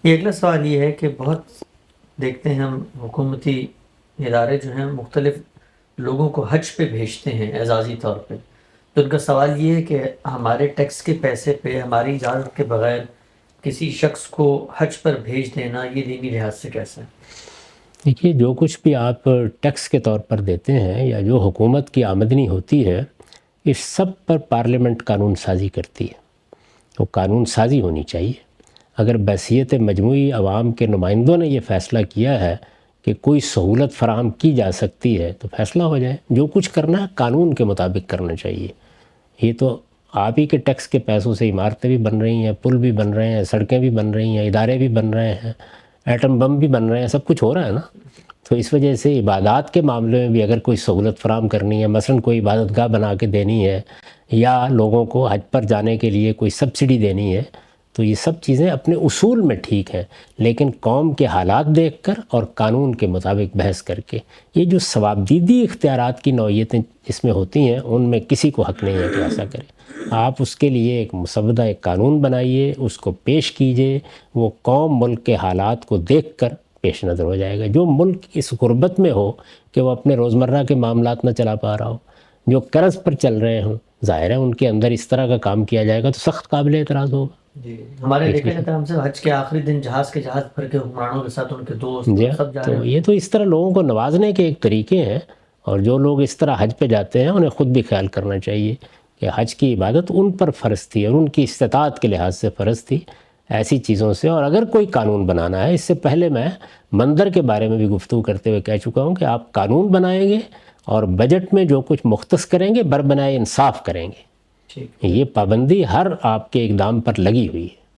یہ اگلا سوال یہ ہے کہ بہت دیکھتے ہیں ہم حکومتی ادارے جو ہیں مختلف لوگوں کو حج پہ بھیجتے ہیں اعزازی طور پہ، تو ان کا سوال یہ ہے کہ ہمارے ٹیکس کے پیسے پہ ہماری اجازت کے بغیر کسی شخص کو حج پر بھیج دینا یہ دینی لحاظ سے کیسا ہے؟ دیکھیے، جو کچھ بھی آپ ٹیکس کے طور پر دیتے ہیں یا جو حکومت کی آمدنی ہوتی ہے، اس سب پر پارلیمنٹ قانون سازی کرتی ہے. تو قانون سازی ہونی چاہیے. اگر بحیثیت مجموعی عوام کے نمائندوں نے یہ فیصلہ کیا ہے کہ کوئی سہولت فراہم کی جا سکتی ہے تو فیصلہ ہو جائے. جو کچھ کرنا ہے قانون کے مطابق کرنا چاہیے. یہ تو آپ ہی کے ٹیکس کے پیسوں سے عمارتیں بھی بن رہی ہیں، پل بھی بن رہے ہیں، سڑکیں بھی بن رہی ہیں، ادارے بھی بن رہے ہیں، ایٹم بم بھی بن رہے ہیں، سب کچھ ہو رہا ہے نا. تو اس وجہ سے عبادات کے معاملے میں بھی اگر کوئی سہولت فراہم کرنی ہے، مثلا کوئی عبادت گاہ بنا کے دینی ہے یا لوگوں کو حج پر جانے کے لیے کوئی سبسڈی دینی ہے، تو یہ سب چیزیں اپنے اصول میں ٹھیک ہیں، لیکن قوم کے حالات دیکھ کر اور قانون کے مطابق بحث کر کے. یہ جو ثوابدیدی اختیارات کی نوعیتیں اس میں ہوتی ہیں، ان میں کسی کو حق نہیں ہے کہ ایسا کرے. آپ اس کے لیے ایک مسودہ ایک قانون بنائیے، اس کو پیش کیجئے، وہ قوم ملک کے حالات کو دیکھ کر پیش نظر ہو جائے گا. جو ملک اس غربت میں ہو کہ وہ اپنے روزمرہ کے معاملات نہ چلا پا رہا ہو، جو قرض پر چل رہے ہوں، ظاہر ہے ان کے اندر اس طرح کا کام کیا جائے گا تو سخت قابل اعتراض ہوگا. جی، ہمارے دیکھا جاتا ہے ہم سے حج کے آخری دن جہاز بھر کے حکمرانوں کے ساتھ ان کے دوست سب جا رہے تو ہیں. یہ تو اس طرح لوگوں کو نوازنے کے ایک طریقے ہیں، اور جو لوگ اس طرح حج پہ جاتے ہیں انہیں خود بھی خیال کرنا چاہیے کہ حج کی عبادت ان پر فرض تھی اور ان کی استطاعت کے لحاظ سے فرض تھی. ایسی چیزوں سے، اور اگر کوئی قانون بنانا ہے، اس سے پہلے میں منظر کے بارے میں بھی گفتگو کرتے ہوئے کہہ چکا ہوں کہ آپ قانون بنائیں گے اور بجٹ میں جو کچھ مختص کریں گے بربنائے انصاف کریں گے. ٹھیک. یہ پابندی ہر آپ کے اقدام پر لگی ہوئی ہے.